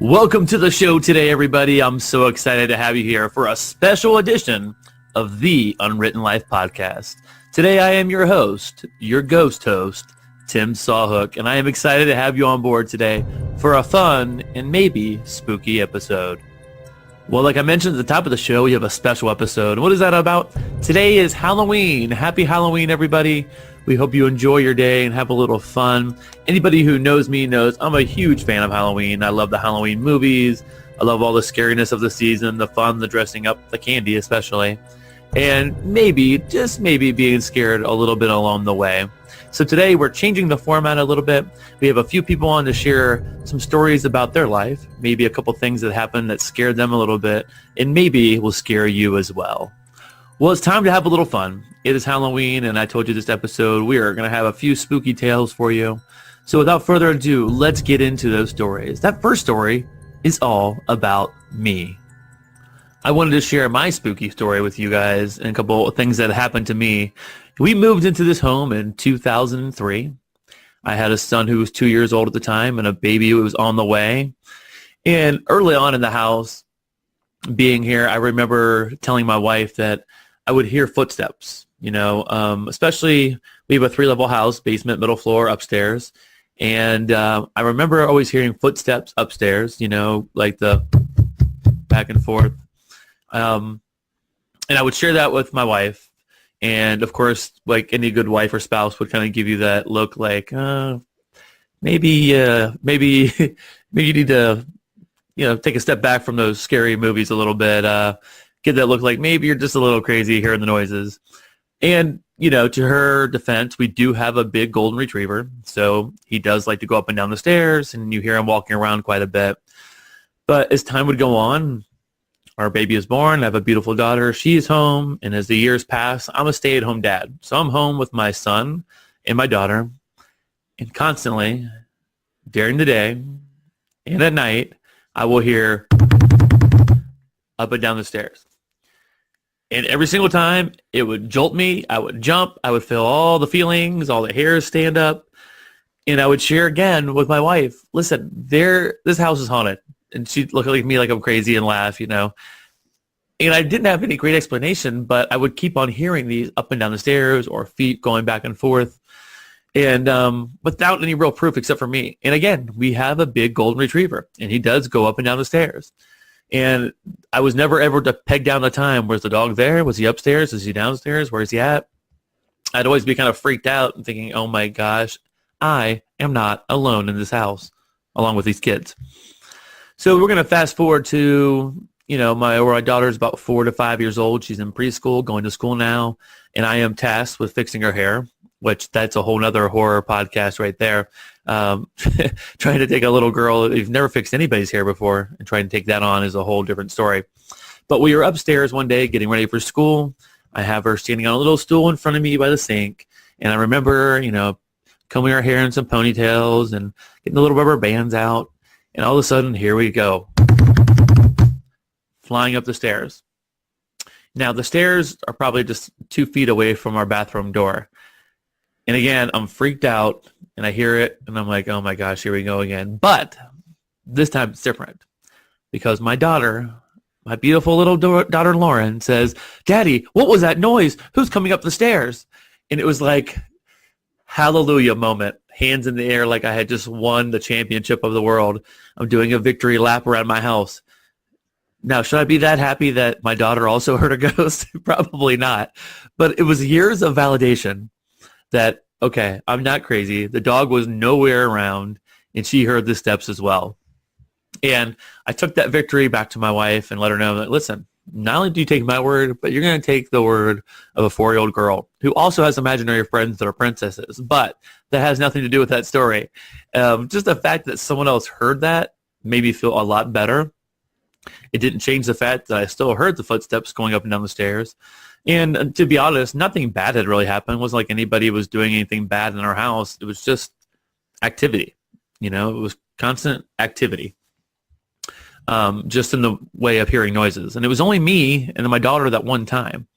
Welcome to the show today, everybody. I'm so excited to have you here for a special edition of the Unwritten Life podcast. Today, I am your host, your ghost host, Tim Sawhook, and I am excited to have you on board today for a fun and maybe spooky episode. Well, like I mentioned at the top of the show, we have a special episode. What is that about? Today is Halloween. Happy Halloween, everybody. We hope you enjoy your day and have a little fun. Anybody who knows me knows I'm a huge fan of Halloween. I love the Halloween movies. I love all the scariness of the season, the fun, the dressing up, the candy especially. And maybe, just maybe, being scared a little bit along the way. So today we're changing the format a little bit. We have a few people on to share some stories about their life, maybe a couple things that happened that scared them a little bit, and maybe will scare you as well. Well, it's time to have a little fun. It is Halloween, and I told you this episode we are going to have a few spooky tales for you. So without further ado, let's get into those stories. That first story is all about me. I wanted to share my spooky story with you guys and a couple of things that happened to me. We moved into this home in 2003. I had a son who was 2 years old at the time and a baby who was on the way. And early on in the house, being here, I remember telling my wife that I would hear footsteps, especially we have a 3-level house, basement, middle floor, upstairs. And I remember always hearing footsteps upstairs, like the back and forth. And I would share that with my wife. And of course, like any good wife or spouse would kind of give you that look like, maybe you need to, take a step back from those scary movies a little bit. Get that look like maybe you're just a little crazy hearing the noises. And, to her defense, we do have a big golden retriever. So he does like to go up and down the stairs and you hear him walking around quite a bit. But as time would go on, our baby is born. I have a beautiful daughter. She's home. And as the years pass, I'm a stay-at-home dad. So I'm home with my son and my daughter. And constantly, during the day and at night, I will hear up and down the stairs. And every single time, it would jolt me. I would jump. I would feel all the feelings, all the hairs stand up. And I would share again with my wife, listen, this house is haunted. And she'd look at me like I'm crazy and laugh, And I didn't have any great explanation, but I would keep on hearing these up and down the stairs or feet going back and forth. And without any real proof except for me. And again, we have a big golden retriever, and he does go up and down the stairs. And I was never ever to peg down the time. Was the dog there? Was he upstairs? Is he downstairs? Where is he at? I'd always be kind of freaked out and thinking, oh my gosh, I am not alone in this house along with these kids. So we're going to fast forward to, my daughter is about 4 to 5 years old. She's in preschool, going to school now. And I am tasked with fixing her hair, which that's a whole nother horror podcast right there. Trying to take a little girl who's never fixed anybody's hair before and trying to take that on is a whole different story. But we were upstairs one day getting ready for school. I have her standing on a little stool in front of me by the sink. And I remember, combing her hair in some ponytails and getting the little rubber bands out. And all of a sudden, here we go, flying up the stairs. Now, the stairs are probably just 2 feet away from our bathroom door. And again, I'm freaked out, and I hear it, and I'm like, oh my gosh, here we go again. But this time it's different because my daughter, my beautiful little daughter Lauren, says, Daddy, what was that noise? Who's coming up the stairs? And it was like hallelujah moment. Hands in the air like I had just won the championship of the world. I'm doing a victory lap around my house. Now, should I be that happy that my daughter also heard a ghost? Probably not. But it was years of validation that, okay, I'm not crazy. The dog was nowhere around, and she heard the steps as well. And I took that victory back to my wife and let her know that, listen, not only do you take my word, but you're going to take the word of a 4-year-old girl who also has imaginary friends that are princesses. But that has nothing to do with that story. Just the fact that someone else heard that made me feel a lot better. It didn't change the fact that I still heard the footsteps going up and down the stairs. And to be honest, nothing bad had really happened. It wasn't like anybody was doing anything bad in our house. It was just activity. It was constant activity. Just in the way of hearing noises. And it was only me and my daughter that one time.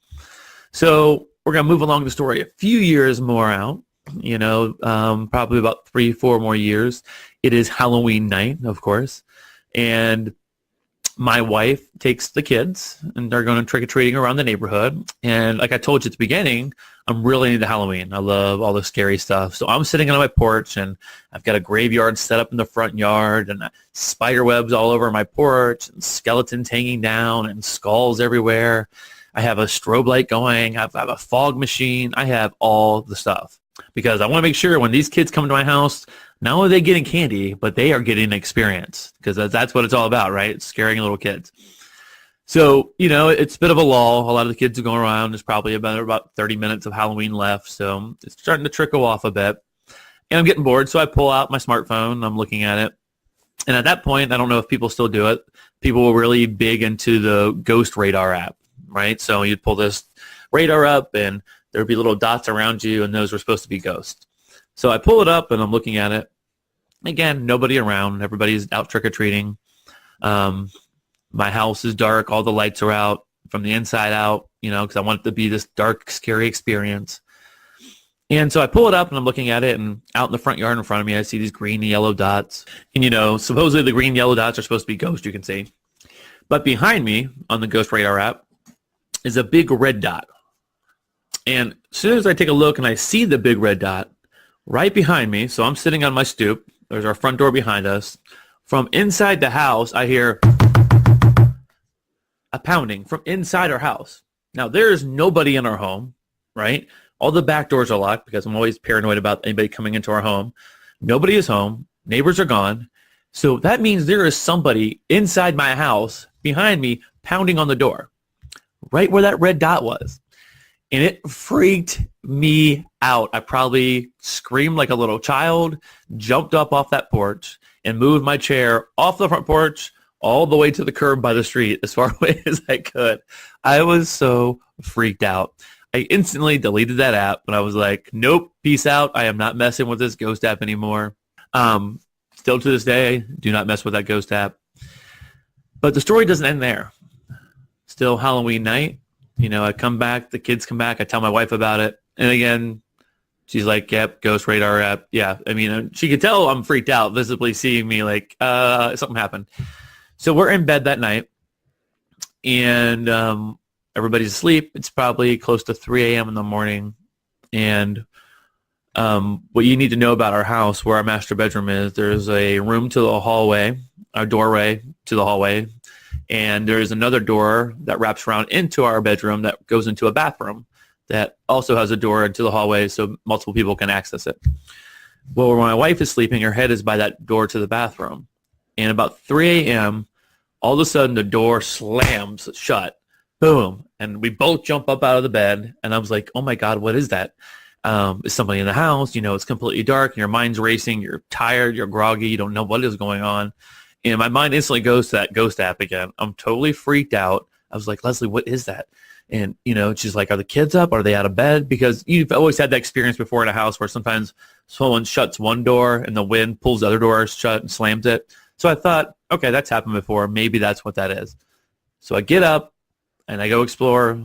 So we're going to move along the story a few years more out, probably about 3-4 more years. It is Halloween night, of course. And my wife takes the kids, and they're going trick-or-treating around the neighborhood. And like I told you at the beginning, I'm really into Halloween. I love all the scary stuff. So I'm sitting on my porch, and I've got a graveyard set up in the front yard, and spider webs all over my porch, and skeletons hanging down, and skulls everywhere. I have a strobe light going. I have a fog machine. I have all the stuff because I want to make sure when these kids come to my house, not only are they getting candy, but they are getting an experience because that's what it's all about, right? It's scaring little kids. So, it's a bit of a lull. A lot of the kids are going around. There's probably about 30 minutes of Halloween left. So it's starting to trickle off a bit. And I'm getting bored. So I pull out my smartphone and I'm looking at it. And at that point, I don't know if people still do it. People were really big into the Ghost Radar app, right? So you'd pull this radar up and there'd be little dots around you, and those were supposed to be ghosts. So I pull it up and I'm looking at it. Again, nobody around. Everybody's out trick-or-treating. My house is dark. All the lights are out from the inside out, because I want it to be this dark, scary experience. And so I pull it up and I'm looking at it, and out in the front yard in front of me, I see these green and yellow dots. And, supposedly the green and yellow dots are supposed to be ghosts, you can see. But behind me on the Ghost Radar app is a big red dot. And as soon as I take a look and I see the big red dot right behind me, so I'm sitting on my stoop. There's our front door behind us. From inside the house, I hear a pounding from inside our house. Now, there is nobody in our home, right? All the back doors are locked because I'm always paranoid about anybody coming into our home. Nobody is home. Neighbors are gone. So that means there is somebody inside my house behind me pounding on the door, right where that red dot was. And it freaked me out. I probably screamed like a little child, jumped up off that porch, and moved my chair off the front porch all the way to the curb by the street as far away as I could. I was so freaked out. I instantly deleted that app, and I was like, nope, peace out. I am not messing with this ghost app anymore. Still to this day, do not mess with that ghost app. But the story doesn't end there. Still Halloween night. I come back, the kids come back, I tell my wife about it. And again, she's like, yep, Ghost Radar app. Yeah, she could tell I'm freaked out, visibly seeing me like, something happened. So we're in bed that night, and everybody's asleep. It's probably close to 3 a.m. in the morning. And what you need to know about our house, where our master bedroom is, there's a room to the hallway, a doorway to the hallway. And there's another door that wraps around into our bedroom that goes into a bathroom that also has a door into the hallway so multiple people can access it. Well, when my wife is sleeping, her head is by that door to the bathroom. And about 3 a.m., all of a sudden the door slams shut. Boom. And we both jump up out of the bed. And I was like, oh, my God, what is that? Is somebody in the house? It's completely dark. And your mind's racing. You're tired. You're groggy. You don't know what is going on. And my mind instantly goes to that ghost app again. I'm totally freaked out. I was like, Leslie, what is that? And, she's like, are the kids up? Are they out of bed? Because you've always had that experience before in a house where sometimes someone shuts one door and the wind pulls the other door shut and slams it. So I thought, okay, that's happened before. Maybe that's what that is. So I get up and I go explore.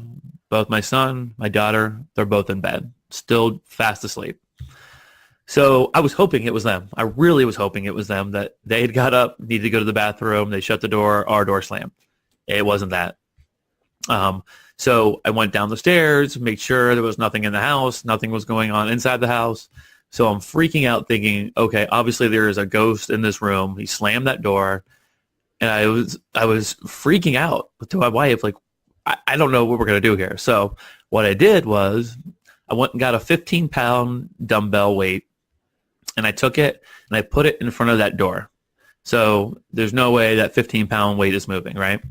Both my son, my daughter, they're both in bed, still fast asleep. So I was hoping it was them. I really was hoping it was them, that they had got up, needed to go to the bathroom, they shut the door, our door slammed. It wasn't that. So I went down the stairs, made sure there was nothing in the house, nothing was going on inside the house. So I'm freaking out thinking, okay, obviously there is a ghost in this room. He slammed that door. And I was freaking out to my wife, like, I don't know what we're going to do here. So what I did was I went and got a 15-pound dumbbell weight, and I took it and I put it in front of that door. So there's no way that 15-pound weight is moving, right?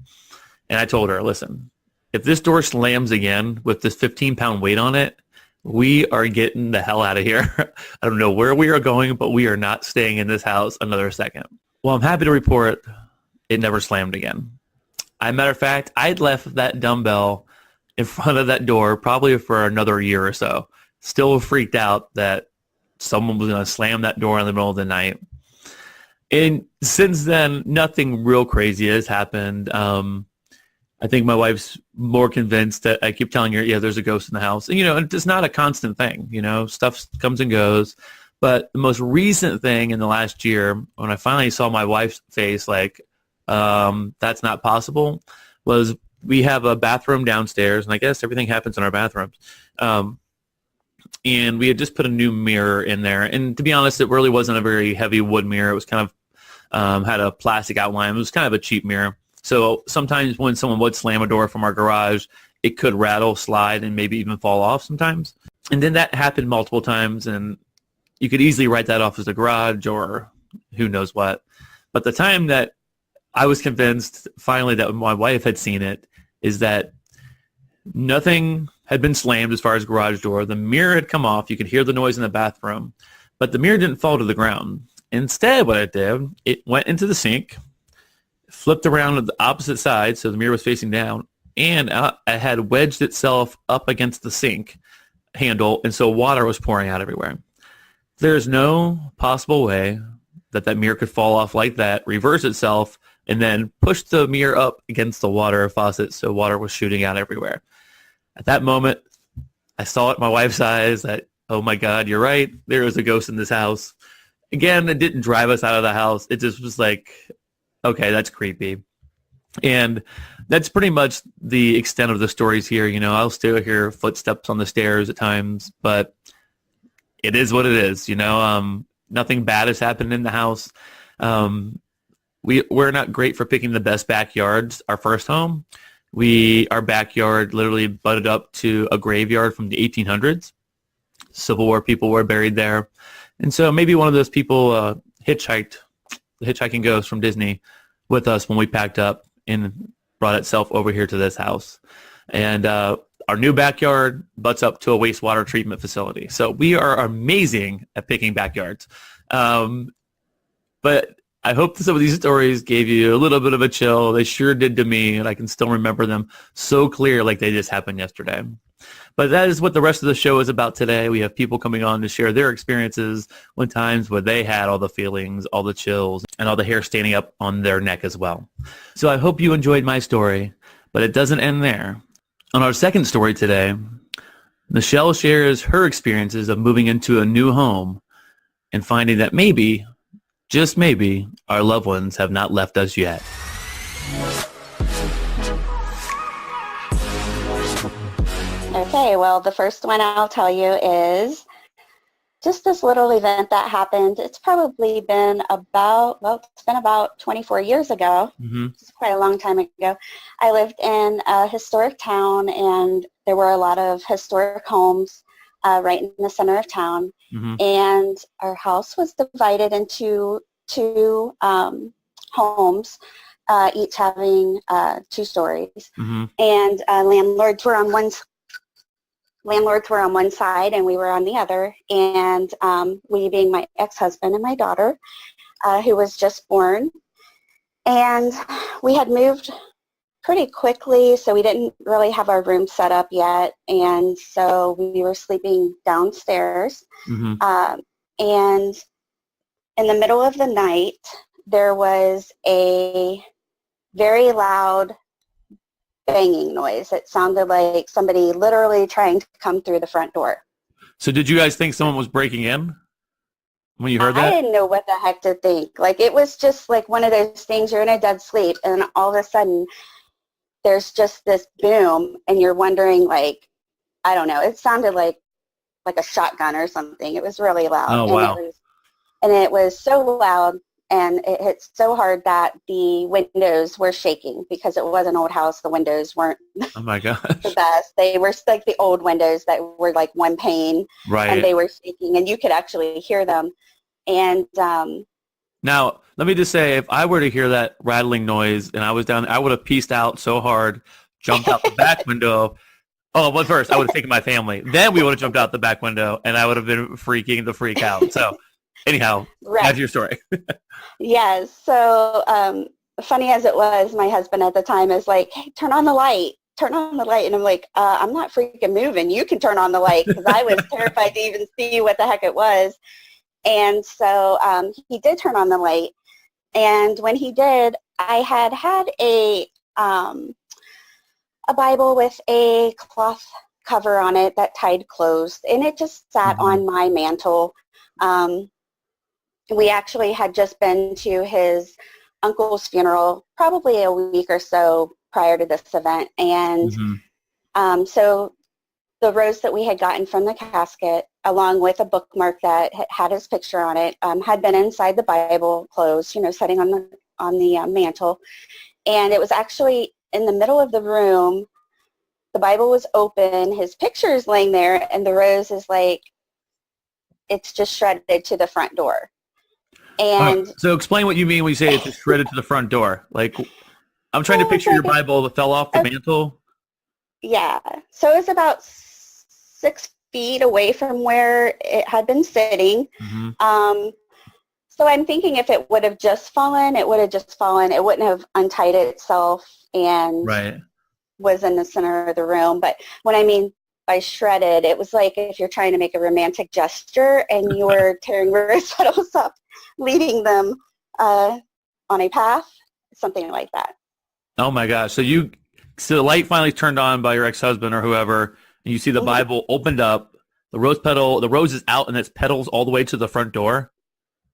And I told her, listen, if this door slams again with this 15-pound weight on it, we are getting the hell out of here. I don't know where we are going, but we are not staying in this house another second. Well, I'm happy to report it never slammed again. As a matter of fact, I'd left that dumbbell in front of that door probably for another year or so. Still freaked out that someone was going to slam that door in the middle of the night. And since then, nothing real crazy has happened. I think my wife's more convinced that I keep telling her, yeah, there's a ghost in the house. And, it's not a constant thing. Stuff comes and goes. But the most recent thing in the last year, when I finally saw my wife's face, like, that's not possible was we have a bathroom downstairs, and I guess everything happens in our bathrooms. And we had just put a new mirror in there. And to be honest, it really wasn't a very heavy wood mirror. It was kind of had a plastic outline. It was kind of a cheap mirror. So sometimes when someone would slam a door from our garage, it could rattle, slide, and maybe even fall off sometimes. And then that happened multiple times, and you could easily write that off as a garage or who knows what. But the time that I was convinced finally that my wife had seen it is that nothing had been slammed as far as garage door. The mirror had come off. You could hear the noise in the bathroom, but the mirror didn't fall to the ground. Instead, what it did, it went into the sink, flipped around to the opposite side, so the mirror was facing down, and it had wedged itself up against the sink handle, and so water was pouring out everywhere. There's no possible way that mirror could fall off like that, reverse itself, and then push the mirror up against the water faucet so water was shooting out everywhere. At that moment, I saw it in my wife's eyes that, oh my God, you're right. There is a ghost in this house. Again, it didn't drive us out of the house. It just was like, okay, that's creepy. And that's pretty much the extent of the stories here. You know, I'll still hear footsteps on the stairs at times, but it is what it is. You know, nothing bad has happened in the house. We're not great for picking the best backyards. Our first home, our backyard literally butted up to a graveyard from the 1800s. Civil War people were buried there. And so maybe one of those people hitchhiked, the hitchhiking ghost from Disney, with us when we packed up and brought itself over here to this house. And our new backyard butts up to a wastewater treatment facility. So we are amazing at picking backyards. But I hope some of these stories gave you a little bit of a chill. They sure did to me, and I can still remember them so clear like they just happened yesterday. But that is what the rest of the show is about today. We have people coming on to share their experiences when times where they had all the feelings, all the chills, and all the hair standing up on their neck as well. So I hope you enjoyed my story, but it doesn't end there. On our second story today, Michelle shares her experiences of moving into a new home and finding that maybe, just maybe, our loved ones have not left us yet. Okay, well, the first one I'll tell you is just this little event that happened. It's probably been about 24 years ago. Mm-hmm. It's quite a long time ago. I lived in a historic town, and there were a lot of historic homes right in the center of town. Mm-hmm. And our house was divided into two homes, each having 2 stories. Mm-hmm. And landlords were on one side and we were on the other. And we being my ex-husband and my daughter, who was just born. And we had moved pretty quickly, so we didn't really have our room set up yet. And so we were sleeping downstairs. Mm-hmm. And in the middle of the night, there was a very loud banging noise. It sounded like somebody literally trying to come through the front door. So did you guys think someone was breaking in when you heard I that? didn't know what the heck to think. Like, it was just like one of those things, you're in a dead sleep, and all of a sudden there's just this boom, and you're wondering, like, I don't know, it sounded like a shotgun or something. It was really loud. Oh, wow. And it was so loud, and it hit so hard that the windows were shaking because it was an old house. The windows weren't Oh my gosh. the best. They were like the old windows that were like one pane, Right. and they were shaking, and you could actually hear them. And Now, let me just say, if I were to hear that rattling noise and I was down, I would have pieced out so hard, jumped out the back window. Oh, well, first, I would have taken my family. Then we would have jumped out the back window, and I would have been freaking the freak out. So, anyhow, right. That's your story. Yes. So funny as it was, my husband at the time is like, hey, turn on the light. And I'm like, I'm not freaking moving. You can turn on the light, because I was terrified to even see what the heck it was. And so he did turn on the light. And when he did, I had a Bible with a cloth cover on it that tied closed, and it just sat on my mantle. We actually had just been to his uncle's funeral probably a week or so prior to this event. And so the rose that we had gotten from the casket, along with a bookmark that had his picture on it, had been inside the Bible closed, sitting on the mantle. And it was actually in the middle of the room. The Bible was open, his picture is laying there, and the rose is like, it's just shredded to the front door. And so explain what you mean when you say it's just shredded to the front door. Like, I'm trying to picture your Bible that fell off the mantle. Yeah. So it's about 6 feet away from where it had been sitting. So I'm thinking if it would have just fallen, it would have just fallen. It wouldn't have untied itself and was in the center of the room. But when I mean by shredded, it was like if you're trying to make a romantic gesture and you were tearing rose petals up, leading them on a path, something like that. Oh my gosh. So the light finally turned on by your ex-husband or whoever, and you see the Bible opened up, the rose is out and its petals all the way to the front door?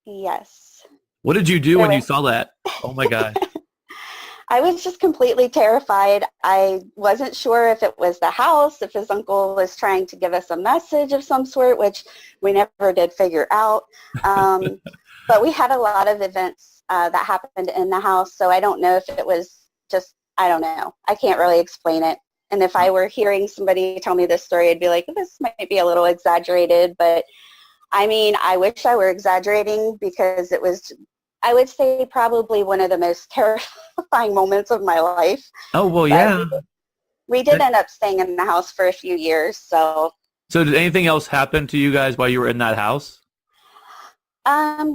Yes. What did you do when you saw that? Oh my God. I was just completely terrified. I wasn't sure if it was the house, if his uncle was trying to give us a message of some sort, which we never did figure out. But we had a lot of events that happened in the house, so I don't know if it was just, I don't know. I can't really explain it. And if I were hearing somebody tell me this story, I'd be like, this might be a little exaggerated, but I mean, I wish I were exaggerating because it was, I would say, probably one of the most terrifying moments of my life. Oh, well, yeah. We did end up staying in the house for a few years, so. So did anything else happen to you guys while you were in that house?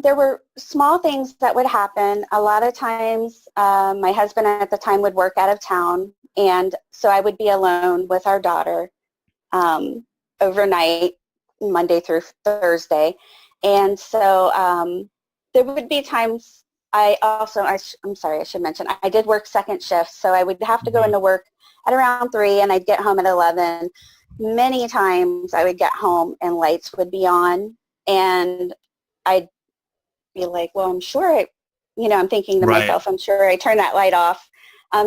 There were small things that would happen. A lot of times, my husband at the time would work out of town, and so I would be alone with our daughter overnight, Monday through Thursday. And so there would be times I'm sorry, I should mention, I did work second shift, so I would have to go into work at around 3 and I'd get home at 11. Many times I would get home and lights would be on and I'd be like, well, I'm sure I'm thinking to myself, I'm sure I turned that light off.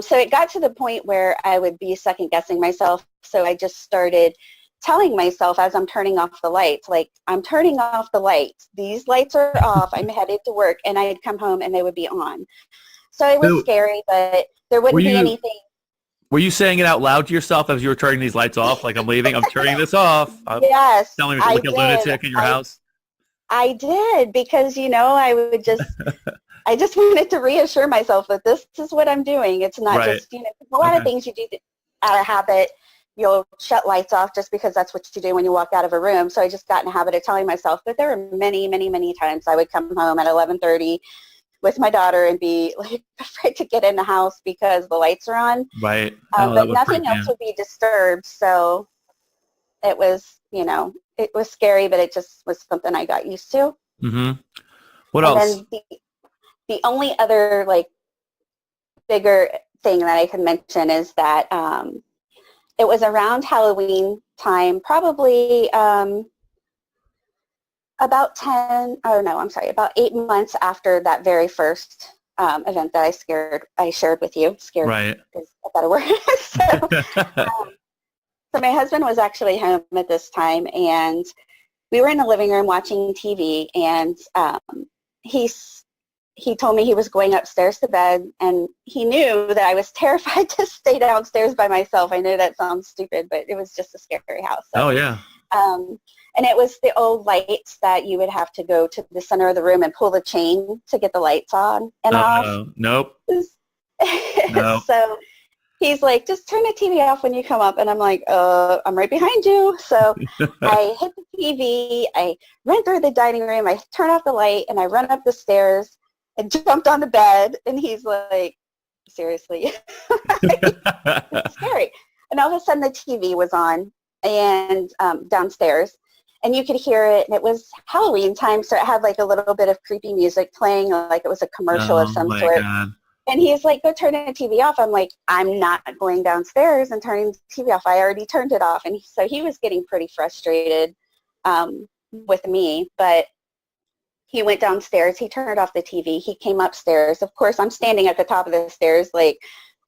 So it got to the point where I would be second guessing myself. So I just started telling myself as I'm turning off the lights, like, I'm turning off the lights. These lights are off. I'm headed to work. And I'd come home and they would be on. So it was scary, but there wouldn't be anything. Were you saying it out loud to yourself as you were turning these lights off? Like, I'm leaving. I'm turning this off. Yes. Telling me like a lunatic in your house? I did because, I would just, I just wanted to reassure myself that this is what I'm doing. It's not just, a lot of things you do out of habit. You'll shut lights off just because that's what you do when you walk out of a room. So I just got in a habit of telling myself that there were many, many, many times I would come home at 11:30 with my daughter and be like afraid to get in the house because the lights are on. Right. But nothing else would be disturbed. So it was, it was scary, but it just was something I got used to. Mm-hmm. What else? And then the only other bigger thing that I can mention is that it was around Halloween time, probably about 8 months after that very first event that I shared with you. Scared is a better word. So my husband was actually home at this time, and we were in the living room watching TV, and he told me he was going upstairs to bed, and he knew that I was terrified to stay downstairs by myself. I know that sounds stupid, but it was just a scary house. So, oh, yeah. And it was the old lights that you would have to go to the center of the room and pull the chain to get the lights on and off. Nope. Nope. So he's like, just turn the TV off when you come up. And I'm like, I'm right behind you. So I hit the TV. I ran through the dining room. I turn off the light, and I run up the stairs and jumped on the bed. And he's like, seriously? It's scary. And all of a sudden the TV was on and downstairs. And you could hear it, and it was Halloween time, so it had a little bit of creepy music playing, like it was a commercial of some sort. God. And he's like, go turn the TV off. I'm like, I'm not going downstairs and turning the TV off. I already turned it off. And so he was getting pretty frustrated with me, but he went downstairs. He turned off the TV. He came upstairs. Of course, I'm standing at the top of the stairs, like,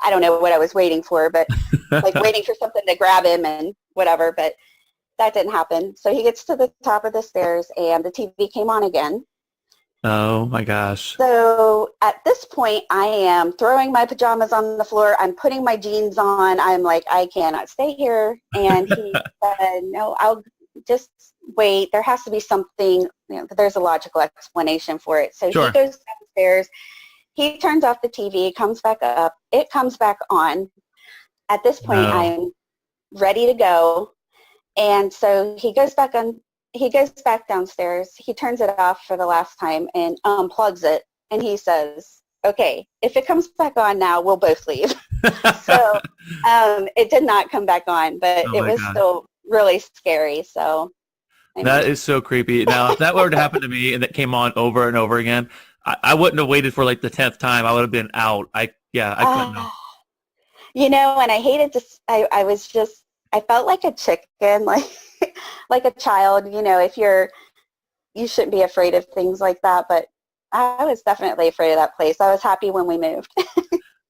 I don't know what I was waiting for, but like waiting for something to grab him and whatever, but that didn't happen. So he gets to the top of the stairs and the TV came on again. Oh my gosh. So at this point, I am throwing my pajamas on the floor. I'm putting my jeans on. I'm like, I cannot stay here. And he said, no, I'll just wait. There has to be something, there's a logical explanation for it. So Sure. he goes downstairs. He turns off the TV, comes back up. It comes back on. At this point, No. I'm ready to go. And so he goes back downstairs. He turns it off for the last time and unplugs it. And he says, okay, if it comes back on now, we'll both leave. So it did not come back on, but it was still really scary. So that is so creepy. Now, if that were to happen to me and it came on over and over again, I wouldn't have waited for like the 10th time. I would have been out. I couldn't have. And I hated to, I felt like a chicken, like a child, if you shouldn't be afraid of things like that. But I was definitely afraid of that place. I was happy when we moved.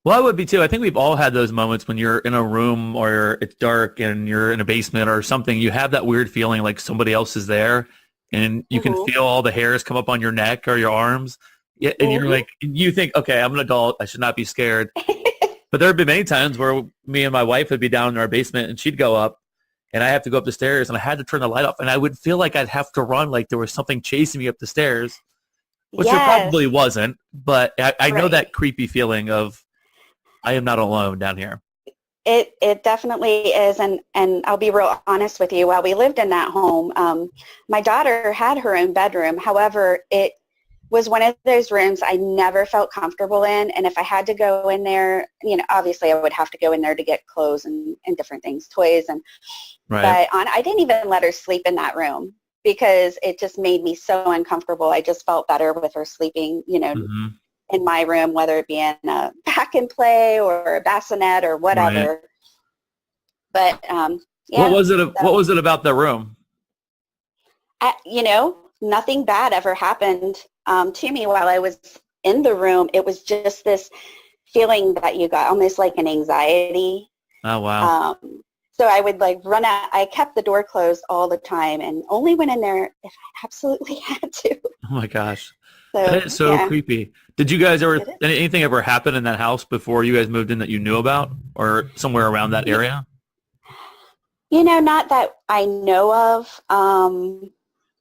Well, I would be too. I think we've all had those moments when you're in a room or it's dark and you're in a basement or something. You have that weird feeling like somebody else is there and you can feel all the hairs come up on your neck or your arms. Yeah, and you're like, you think, okay, I'm an adult. I should not be scared. But there have been many times where me and my wife would be down in our basement and she'd go up and I have to go up the stairs and I had to turn the light off and I would feel like I'd have to run like there was something chasing me up the stairs, which there probably wasn't. But I know that creepy feeling of I am not alone down here. It definitely is. And I'll be real honest with you. While we lived in that home, my daughter had her own bedroom. However, it was one of those rooms I never felt comfortable in. And if I had to go in there, obviously I would have to go in there to get clothes and different things, toys. But I didn't even let her sleep in that room because it just made me so uncomfortable. I just felt better with her sleeping, in my room, whether it be in a pack and play or a bassinet or whatever. Right. But, what was it about the room? Nothing bad ever happened to me while I was in the room. It was just this feeling that you got, almost like an anxiety. Oh, wow. So I would run out. I kept the door closed all the time and only went in there if I absolutely had to. Oh my gosh. That is so creepy. Did you guys anything ever happen in that house before you guys moved in that you knew about or somewhere around that area? Not that I know of.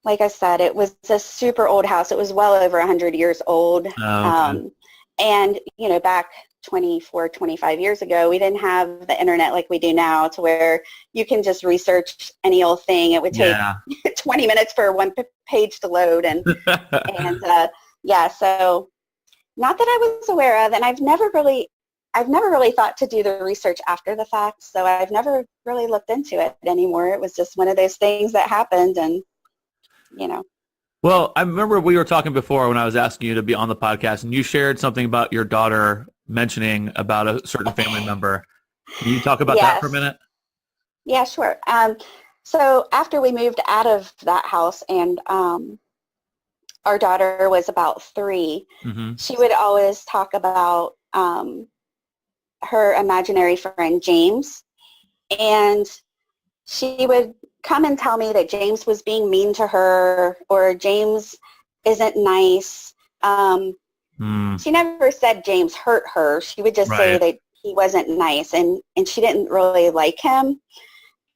Like I said, it was a super old house. It was well over 100 years old. Oh, okay. And, back 24, 25 years ago, we didn't have the internet like we do now to where you can just research any old thing. It would take 20 minutes for one page to load. And so not that I was aware of. And I've never really thought to do the research after the fact. So I've never really looked into it anymore. It was just one of those things that happened and, Well, I remember we were talking before when I was asking you to be on the podcast and you shared something about your daughter mentioning about a certain family member. Can you talk about that for a minute? Yeah, sure. So after we moved out of that house and our daughter was about 3, she would always talk about her imaginary friend, James. And she would come and tell me that James was being mean to her or James isn't nice. She never said James hurt her. She would just say that he wasn't nice and she didn't really like him.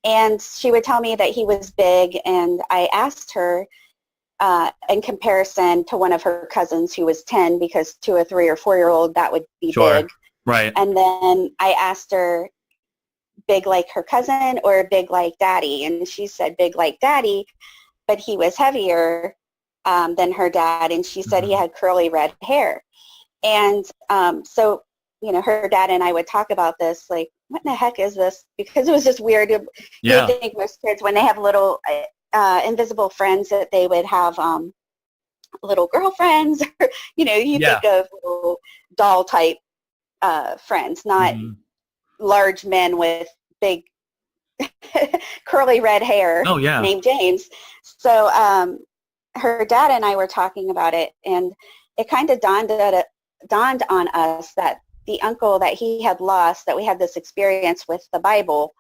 And she would tell me that he was big and I asked her in comparison to one of her cousins who was 10 because to a 3 or 4-year-old that would be big. Right. And then I asked her, big like her cousin or big like daddy? And she said big like daddy, but he was heavier than her dad. And she said he had curly red hair. And so, her dad and I would talk about this, like, what in the heck is this? Because it was just weird. Yeah. I think most kids, when they have little invisible friends, that they would have little girlfriends, or, you think of little doll type friends, not large men with big curly red hair named James. So her dad and I were talking about it, and it kind of dawned on us that the uncle that he had lost, that we had this experience with the Bible,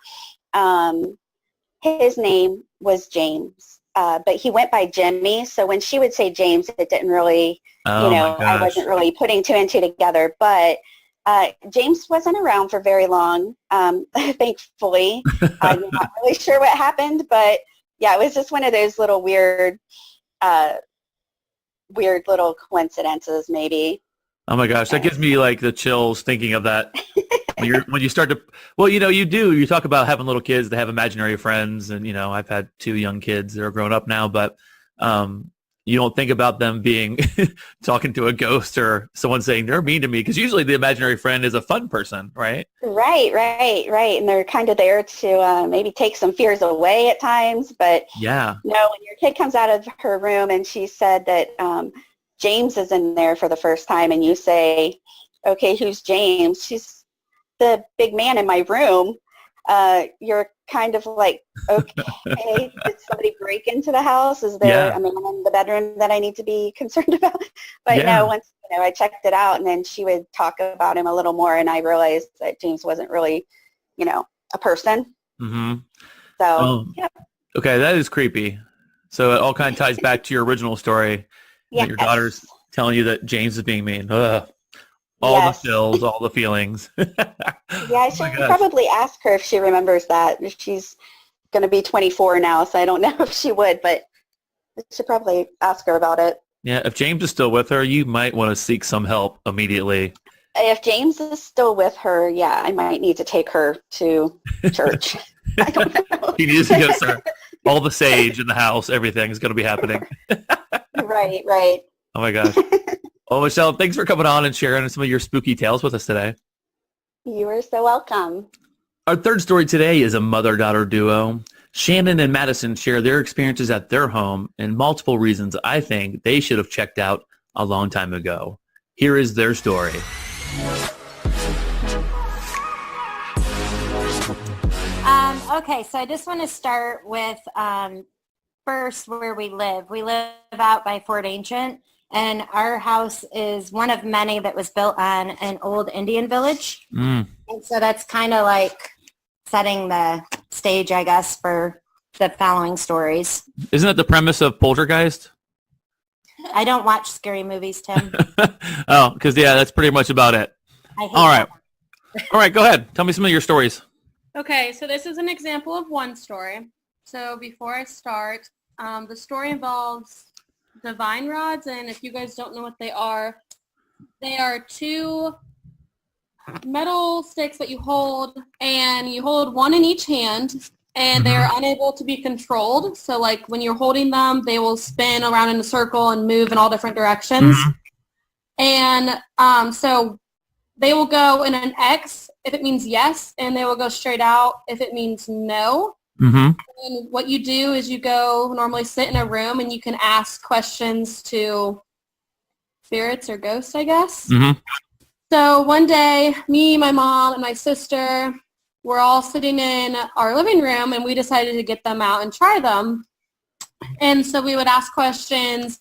his name was James, but he went by Jimmy. So when she would say James, it didn't really, Oh my I gosh. wasn't really putting two and two together. But James wasn't around for very long, thankfully. I'm not really sure what happened, but yeah, it was just one of those little weird little coincidences, maybe. Oh my gosh, that gives me like the chills thinking of that. When you start to, well, you talk about having little kids that have imaginary friends, and I've had 2 young kids that are grown up now, but you don't think about them being talking to a ghost or someone saying they're mean to me, because usually the imaginary friend is a fun person, right? Right. And they're kind of there to maybe take some fears away at times. But Yeah. no, when your kid comes out of her room and she said that James is in there for the first time, and you say, okay, who's James? She's the big man in my room. You're kind of like, okay, did somebody break into the house? Is there a man in the bedroom that I need to be concerned about? But no, once I checked it out, and then she would talk about him a little more, and I realized that James wasn't really, a person. Mm-hmm. So, Okay, that is creepy. So it all kind of ties back to your original story that your daughter's telling you that James is being mean. Ugh. All the chills, all the feelings. I should probably ask her if she remembers that. She's going to be 24 now, so I don't know if she would, but I should probably ask her about it. Yeah, if James is still with her, you might want to seek some help immediately. If James is still with her, I might need to take her to church. I don't know. He needs to go, sir. All the sage in the house, everything is going to be happening. Right. Oh my gosh. Well, Michelle, thanks for coming on and sharing some of your spooky tales with us today. You are so welcome. Our third story today is a mother-daughter duo. Shannon and Madison share their experiences at their home and multiple reasons I think they should have checked out a long time ago. Here is their story. Okay, so I just want to start with first where we live. We live out by Fort Ancient. And our house is one of many that was built on an old Indian village. And so that's kind of like setting the stage, I guess, for the following stories. Isn't that the premise of Poltergeist? I don't watch scary movies, Tim. Oh, because, that's pretty much about it. All right, go ahead. Tell me some of your stories. Okay, so this is an example of one story. So before I start, the story involves divine rods, and if you guys don't know what they are 2 metal sticks that you hold, and you hold one in each hand, and they're unable to be controlled. So like when you're holding them, they will spin around in a circle and move in all different directions. And so they will go in an X if it means yes, and they will go straight out if it means no. And what you do is you go normally sit in a room, and you can ask questions to spirits or ghosts, I guess. So one day, me, my mom, and my sister were all sitting in our living room, and we decided to get them out and try them. And so we would ask questions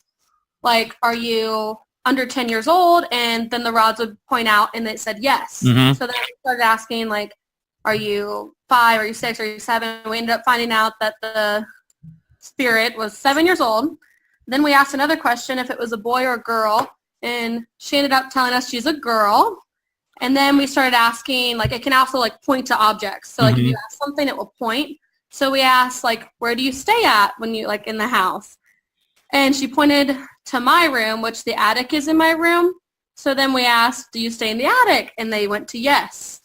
like, are you under 10 years old? And then the rods would point out, and it said yes. So then we started asking, like, are you 5? Are you 6? Are you 7? We ended up finding out that the spirit was 7 years old. Then we asked another question if it was a boy or a girl, and she ended up telling us she's a girl. And then we started asking, like, it can also, like, point to objects. So, like, if you ask something, it will point. So we asked, like, where do you stay at when you, like, in the house? And she pointed to my room, which the attic is in my room. So then we asked, do you stay in the attic? And they went to yes.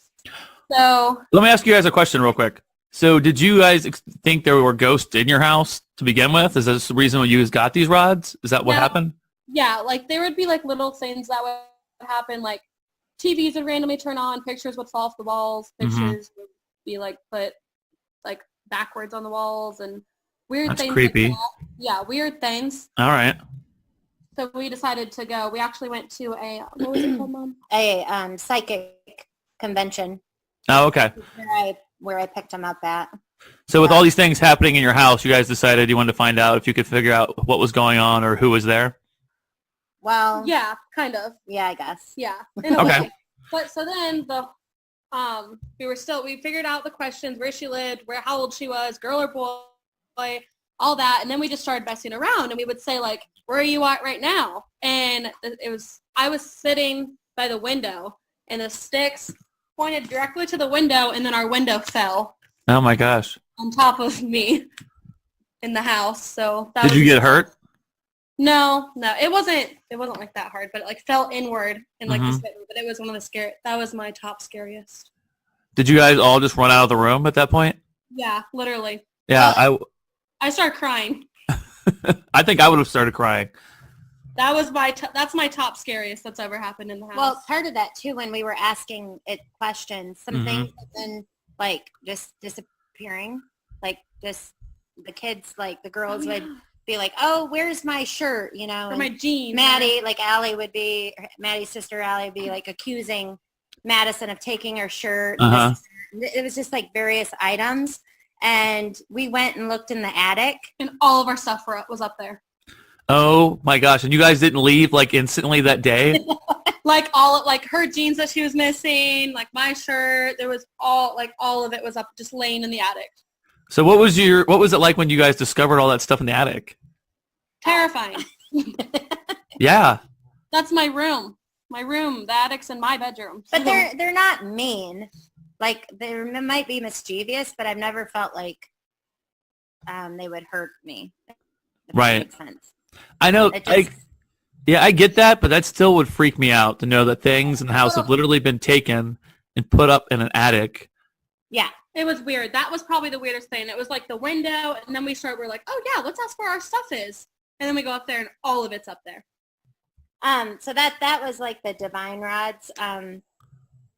So let me ask you guys a question real quick. So did you guys think there were ghosts in your house to begin with? Is this the reason you guys got these rods? Is that what happened? Yeah, like there would be like little things that would happen, like TVs would randomly turn on, pictures would fall off the walls, pictures would be like put like backwards on the walls, and weird That's things. creepy. Like that. Yeah, weird things. All right. So we decided to go. We actually went to a, what was it called, Mom? A psychic convention. Oh, okay. Where I picked them up at. So with all these things happening in your house, you guys decided you wanted to find out if you could figure out what was going on or who was there? Well, Yeah, kind of. yeah, I guess. Yeah. In a Okay. way. But so then we figured out the questions, where she lived, how old she was, girl or boy, all that. And then we just started messing around and we would say like, where are you at right now? And I was sitting by the window and the sticks pointed directly to the window and then our window fell Oh my gosh. on top of me in the house. So that Did you get hurt? No, it wasn't like that hard, but it like fell inward and like Mhm. but it was one of the that was my top scariest. Did you guys all just run out of the room at that point? Yeah, literally. Yeah, I started crying. I think I would have started crying. That was that's my top scariest that's ever happened in the house. Well, part of that too, when we were asking it questions, some Mhm. things have been like just disappearing. Like just the kids, like the girls would be like, "Oh, where's my shirt?" You know, or and my jeans. Maddie, like Maddie's sister Allie would be like accusing Madison of taking her shirt. Uh-huh. It was just like various items. And we went and looked in the attic. And all of our stuff was up there. Oh my gosh. And you guys didn't leave like instantly that day? Like her jeans that she was missing, like my shirt, there was all of it was up just laying in the attic. So what was it like when you guys discovered all that stuff in the attic? Terrifying. Yeah. That's my room. My room, the attic's in my bedroom. But they're not mean. Like they might be mischievous, but I've never felt like they would hurt me. If that Right. makes sense. I know. It just- I get that, but that still would freak me out to know that things in the house have literally been taken and put up in an attic. Yeah. It was weird. That was probably the weirdest thing. It was like the window, and then we're like, oh yeah, let's ask where our stuff is. And then we go up there, and all of it's up there. So that was like the divine rods.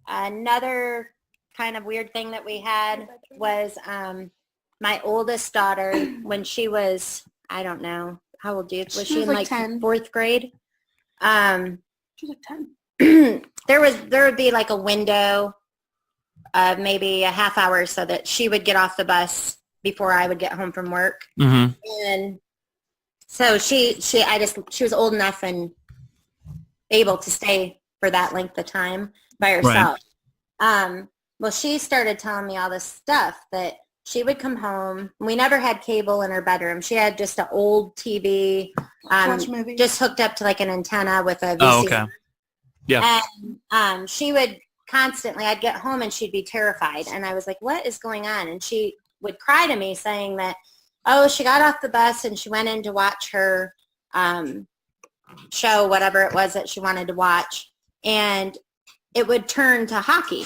Another kind of weird thing that we had was my oldest daughter, when she was, I don't know, how old was she in like like 10. 4th grade? She was like 10. there would be like a window of maybe a half hour so that she would get off the bus before I would get home from work. Mm-hmm. And so she was old enough and able to stay for that length of time by herself. Well, she started telling me all this stuff that she would come home. We never had cable in her bedroom. She had just an old TV, Watch movies. just hooked up to like an antenna with a VCR. Oh, okay. Yeah. And she would constantly, I'd get home and she'd be terrified. And I was like, what is going on? And she would cry to me saying that, oh, she got off the bus and she went in to watch her show, whatever it was that she wanted to watch. And it would turn to hockey.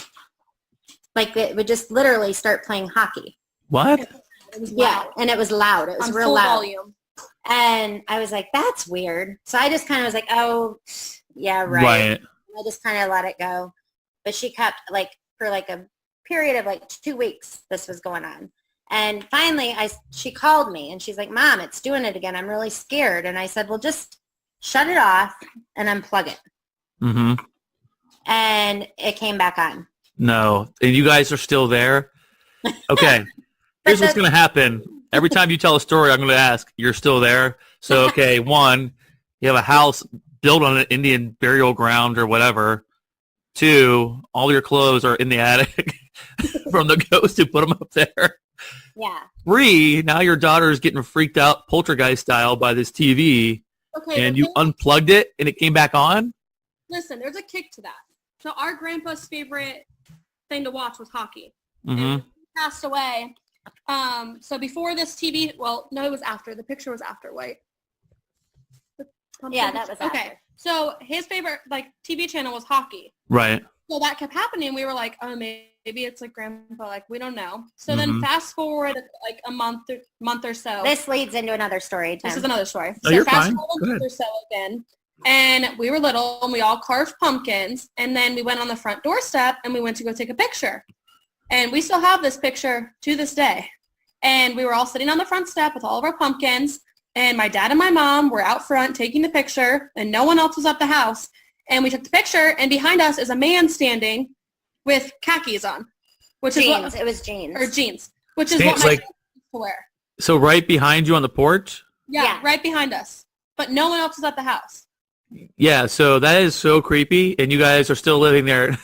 Like it would just literally start playing hockey. What? It was Yeah. loud. And it was loud. It was On real full loud. volume. And I was like, that's weird. So I just kind of was like, oh, yeah, right. I just kind of let it go. But she kept like for like a period of like 2 weeks, this was going on. And finally she called me and she's like, Mom, it's doing it again. I'm really scared. And I said, well, just shut it off and unplug it. Mm-hmm. And it came back on. No. And you guys are still there? Okay. Here's what's going to happen. Every time you tell a story, I'm going to ask, you're still there? So, okay, one, you have a house built on an Indian burial ground or whatever. Two, all your clothes are in the attic from the ghost who put them up there. Yeah. Three, now your daughter is getting freaked out poltergeist style by this TV, Okay. and you unplugged it and it came back on? Listen, there's a kick to that. So our grandpa's favorite thing to watch was hockey. Mm-hmm. And he passed away. So before this TV, well, no, it was after. The picture was after, right? Yeah, that was okay. after. So his favorite like TV channel was hockey. Right. So that kept happening. We were like, oh, maybe it's like grandpa. Like we don't know. So Mhm. then fast forward like a month or so. This leads into another story, Tim. This is another story. Oh, So you're fast fine. forward Go a month or so again. And we were little and we all carved pumpkins. And then we went on the front doorstep and we went to go take a picture. And we still have this picture to this day. And we were all sitting on the front step with all of our pumpkins. And my dad and my mom were out front taking the picture. And no one else was at the house. And we took the picture. And behind us is a man standing with khakis on. Which jeans. is It was jeans. or jeans. which is what my like, kids used to wear. So right behind you on the porch? Yeah, right behind us. But no one else is at the house. Yeah, so that is so creepy, and you guys are still living there.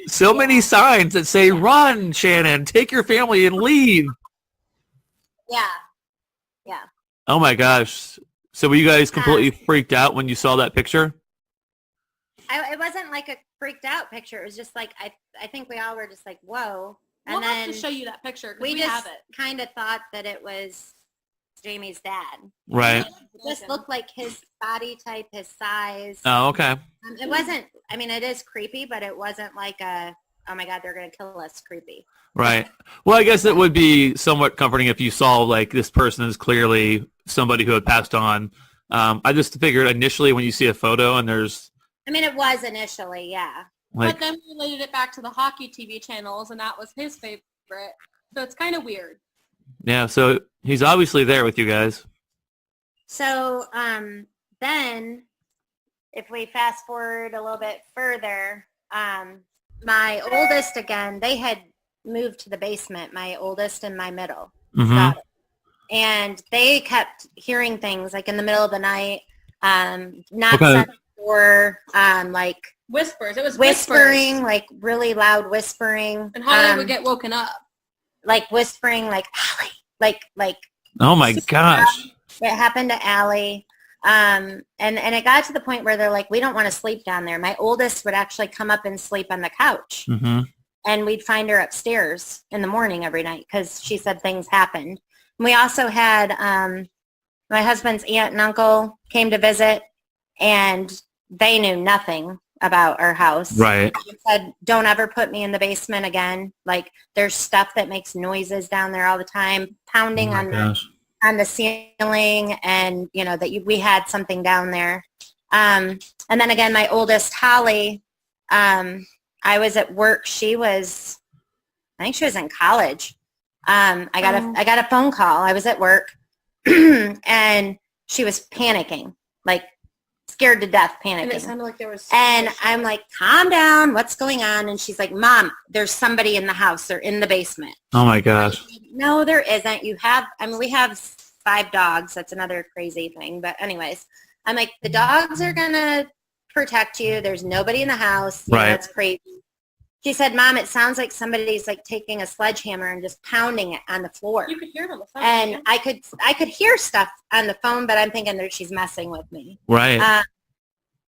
So many signs that say, run, Shannon, take your family and leave. Yeah. Oh my gosh. So were you guys completely freaked out when you saw that picture? It wasn't like a freaked out picture. It was just like, I think we all were just like, whoa. And We'll then have to show you that picture because we we just have it. kind of thought that it was Jamie's dad. Right. It just looked like his body type, his size. Oh, okay. It wasn't, I mean, it is creepy, but it wasn't like a, oh my God, they're going to kill us creepy. Right. Well, I guess it would be somewhat comforting if you saw, like, this person is clearly somebody who had passed on. I just figured initially when you see a photo and there's... I mean, it was initially, yeah. Like, but then we related it back to the hockey TV channels, and that was his favorite. So it's kind of weird. yeah, so he's obviously there with you guys. So then if we fast forward a little bit further, my oldest, again, they had moved to the basement, my oldest and my middle Mm-hmm. daughter. And they kept hearing things like in the middle of the night, knocks Okay. at the door, like Whispers. It was whispering, whispers. like really loud whispering. And Holly would get woken up. like whispering, like Allie, like Oh my gosh. it happened to Allie. And it got to the point where they're like, we don't want to sleep down there. My oldest would actually come up and sleep on the couch. Mm-hmm. And we'd find her upstairs in the morning every night because she said things happened. And we also had my husband's aunt and uncle came to visit, and they knew nothing about our house. Right. They said, don't ever put me in the basement again. Like, there's stuff that makes noises down there all the time, pounding Oh my gosh. on the ceiling, and we had something down there. And then again, my oldest, Holly, I was at work. I think she was in college. I got a phone call. I was at work and she was panicking, like scared to death, panicking. And it sounded like there was... And I'm like, calm down. What's going on? And she's like, Mom, there's somebody in the house. They're in the basement. Oh my gosh. No, there isn't. We have 5 dogs. That's another crazy thing. But anyways, I'm like, the dogs are going to protect you. There's nobody in the house. Right. That's crazy. She said, Mom, it sounds like somebody's like taking a sledgehammer and just pounding it on the floor. You could hear it on the phone. And yeah. I could hear stuff on the phone, but I'm thinking that she's messing with me. Right.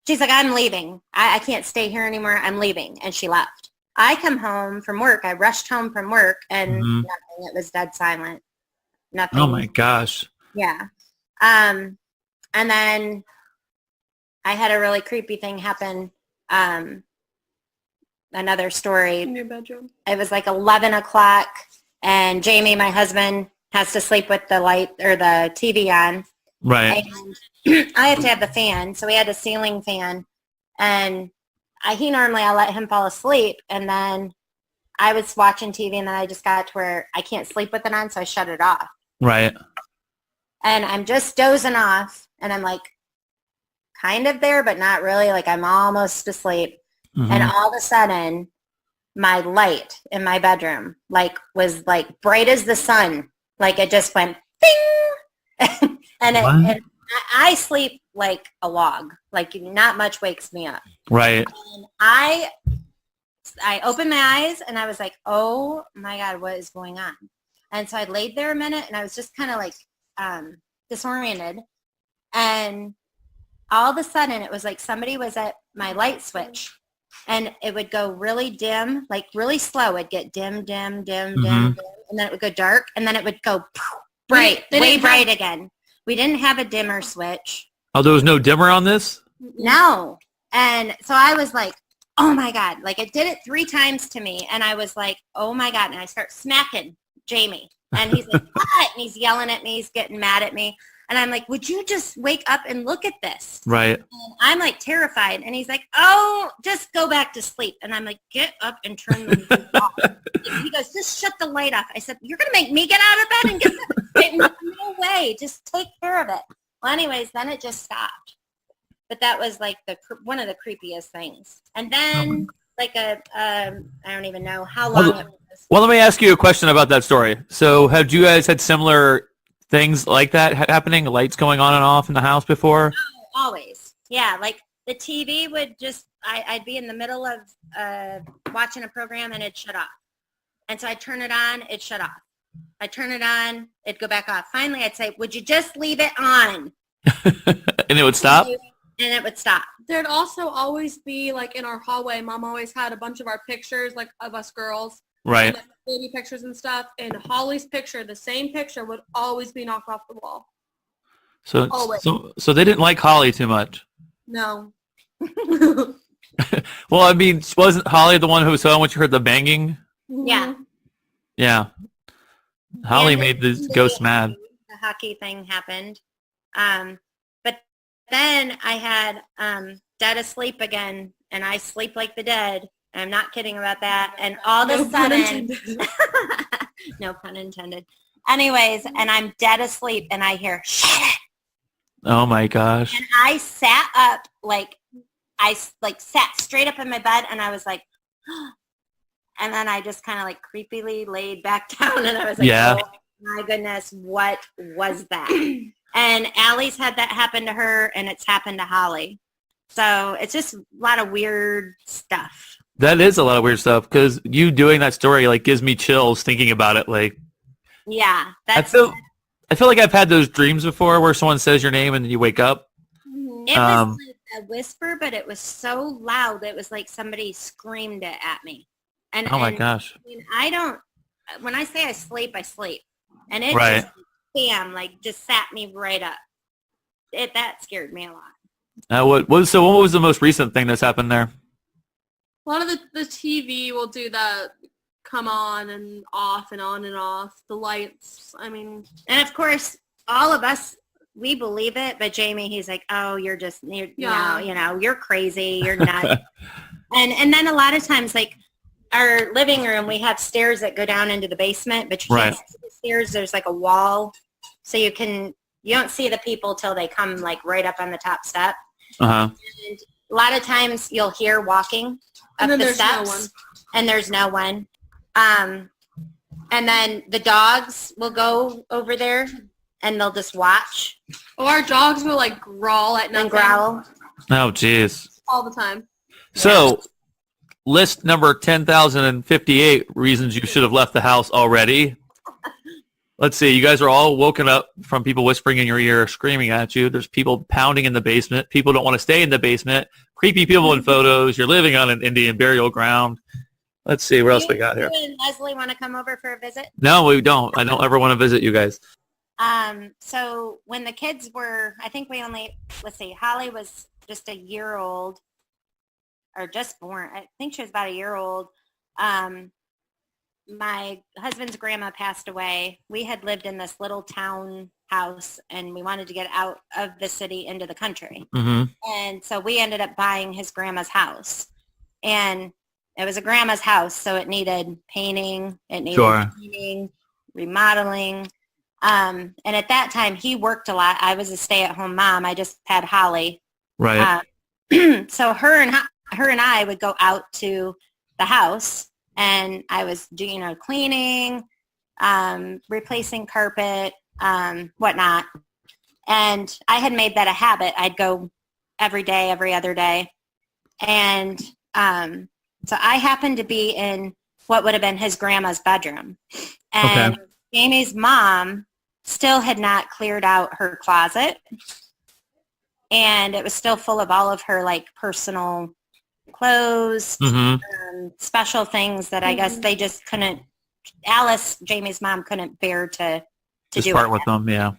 She's like, I'm leaving. I can't stay here anymore. I'm leaving. And she left. I come home from work. I rushed home from work, and Mhm. nothing. It was dead silent. Nothing. Oh my gosh. Yeah. And then I had a really creepy thing happen. Another story. In your bedroom. It was like 11 o'clock, and Jamie, my husband, has to sleep with the light or the TV on. Right. And I have to have the fan, so we had a ceiling fan. And I'll let him fall asleep, and then I was watching TV, and then I just got to where I can't sleep with it on, so I shut it off. Right. And I'm just dozing off, and I'm like kind of there, but not really. Like I'm almost asleep. Mhm. And all of a sudden, my light in my bedroom was bright as the sun. Like it just went bing. and I sleep like a log. Like not much wakes me up. Right. And I opened my eyes and I was like, oh my God, what is going on? And so I laid there a minute and I was just kind of like disoriented. And all of a sudden it was like somebody was at my light switch, and it would go really dim, like really slow. It'd get dim, dim, dim, dim, Mhm. dim, and then it would go dark, and then it would go bright, They way didn't have- bright again. We didn't have a dimmer switch. Oh, there was no dimmer on this? No. And so I was like, oh my God. Like it did it 3 times to me. And I was like, oh my God. And I start smacking Jamie. And he's like, what? And he's yelling at me. He's getting mad at me. And I'm like, would you just wake up and look at this? Right. And I'm like terrified. And he's like, oh, just go back to sleep. And I'm like, get up and turn the light off. He goes, just shut the light off. I said, you're going to make me get out of bed and get the no way. Just take care of it. Well, anyways, then it just stopped. But that was like one of the creepiest things. And then like I don't even know how long it was. Well, let me ask you a question about that story. So have you guys had similar things like that happening, lights going on and off in the house before? Always. Yeah, like the TV would just, I'd be in the middle of watching a program and it'd shut off. And so I'd turn it on, it'd shut off. I'd turn it on, it'd go back off. Finally, I'd say, would you just leave it on? And it would stop? And it would stop. There'd also always be, like, in our hallway, Mom always had a bunch of our pictures, like, of us girls. Right. Like, baby pictures and stuff. And Holly's picture, the same picture, would always be knocked off the wall. So, Always. so they didn't like Holly too much. No. Well, I mean, wasn't Holly the one who saw when you heard the banging? Yeah. Yeah. Holly And made the ghost mad. The hockey thing happened. But then I had Dead Asleep again, and I sleep like the dead. I'm not kidding about that. And all of a sudden, no pun intended. Anyways, and I'm dead asleep, and I hear, shut it. Oh my gosh. And I sat up, sat straight up in my bed, and I was like, and then I just kind of like creepily laid back down, and I was like, Yeah. oh my goodness, what was that? And Allie's had that happen to her, and it's happened to Holly. So it's just a lot of weird stuff. That is a lot of weird stuff because you doing that story like gives me chills thinking about it. Like, Yeah, I feel like I've had those dreams before where someone says your name and then you wake up. it was like a whisper, but it was so loud. It was like somebody screamed it at me. And Oh my and, gosh. I mean, when I say I sleep, I sleep. And it Right. just, bam, like just sat me right up. That scared me a lot. What was the most recent thing that's happened there? A lot of the TV will do that, come on and off and on and off. The lights, I mean. And of course, all of us, we believe it, but Jamie, he's like, oh, you're you're crazy, you're nuts. and then a lot of times, like our living room, we have stairs that go down into the basement, but you can't Right. see the stairs. There's like a wall, so you don't see the people till they come like right up on the top step. Uh-huh. And a lot of times you'll hear walking up And then the there's no steps, one. and there's no one. And then the dogs will go over there, and they'll just watch Or our dogs will like growl at nothing and growl. Oh, jeez. all the time. So, list number 10,058 reasons you should have left the house already. Let's see. You guys are all woken up from people whispering in your ear, screaming at you. There's people pounding in the basement. People don't want to stay in the basement. Creepy people in photos. You're living on an Indian burial ground. Let's see. What else we got here? You and Leslie want to come over for a visit? No, we don't. I don't ever want to visit you guys. So when the kids were, I think Holly was just a year old or just born. I think she was about a year old. My husband's grandma passed away. We had lived in this little town house, and we wanted to get out of the city into the country. Mm-hmm. And so we ended up buying his grandma's house. And it was a grandma's house, so it needed painting, it needed Sure. cleaning, remodeling. And at that time, he worked a lot. I was a stay-at-home mom. I just had Holly. Right. So her and I would go out to the house, and I was doing cleaning, replacing carpet, whatnot. And I had made that a habit. I'd go every day, every other day. And so I happened to be in what would have been his grandma's bedroom. And Okay. Jamie's mom still had not cleared out her closet. And it was still full of all of her personal clothes, Mm-hmm. special things that I guess they just couldn't, Jamie's mom, couldn't bear to Just do part it. with them. Yeah.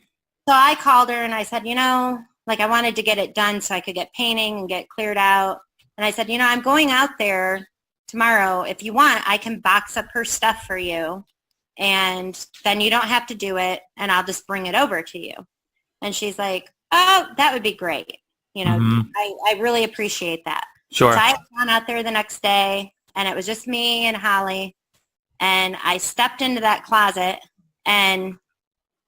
So I called her and I said, I wanted to get it done so I could get painting and get cleared out. And I said, I'm going out there tomorrow. If you want, I can box up her stuff for you. And then you don't have to do it, and I'll just bring it over to you. And she's like, oh, that would be great. Mhm. I really appreciate that. Sure. So I had gone out there the next day, and it was just me and Holly. And I stepped into that closet, and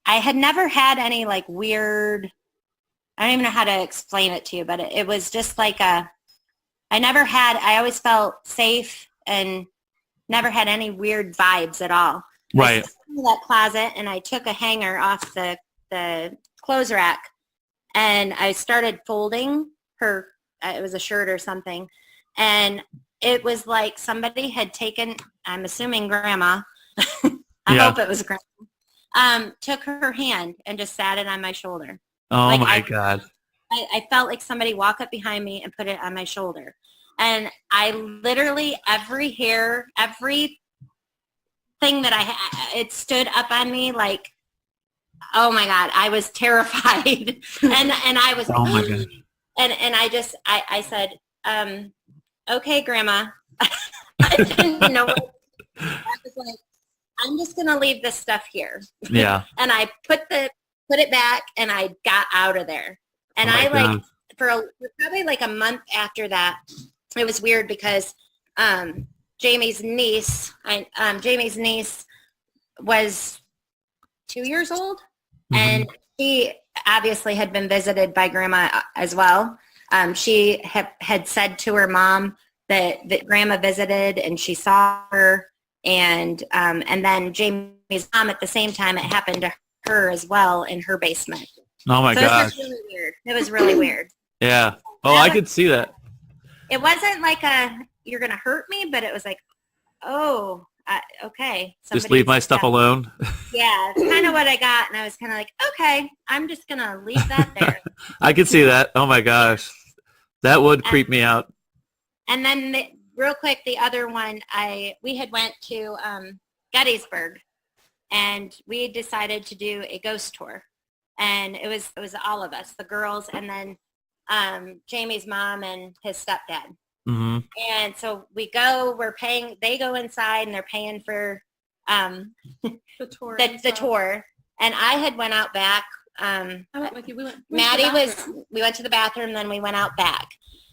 I had never had any weird, I don't even know how to explain it to you, but it was just like I always felt safe and never had any weird vibes at all. Right. I stepped into that closet and I took a hanger off the clothes rack and I started folding her. It was a shirt or something. And it was like somebody had taken, I'm assuming grandma, I hope it was grandma, took her hand and just sat it on my shoulder. Oh Like, my God. I felt like somebody walked up behind me and put it on my shoulder. And I literally, every hair, everything that I had, it stood up on me like, oh my God, I was terrified. and I was, Oh my God. And I said, okay, grandma. I didn't know what, I was like, I'm just going to leave this stuff here. Yeah. And I put it back and I got out of there. And Oh my I like, God. for probably like a month after that, it was weird because Jamie's niece was 2 years old, and she obviously had been visited by grandma as well. She had said to her mom that grandma visited and she saw her, and then Jamie's mom at the same time, it happened to her as well in her basement. Oh my So gosh. it was really weird. It was really weird. Yeah. Oh, I could see that. It wasn't like you're going to hurt me, but it was like, oh, okay. Just leave my stuff alone. Yeah, it's kind of what I got. And I was kind of like, okay, I'm just going to leave that there. I could see that. Oh my gosh. That would creep me out. And then real quick, the other one, we had went to Gettysburg, and we decided to do a ghost tour. And it was all of us, the girls, and then Jamie's mom and his stepdad. Mm-hmm. And so they go inside and they're paying for The tour. the tour. And I had went out back. I went with you. We went to the We went to the bathroom, then we went out back.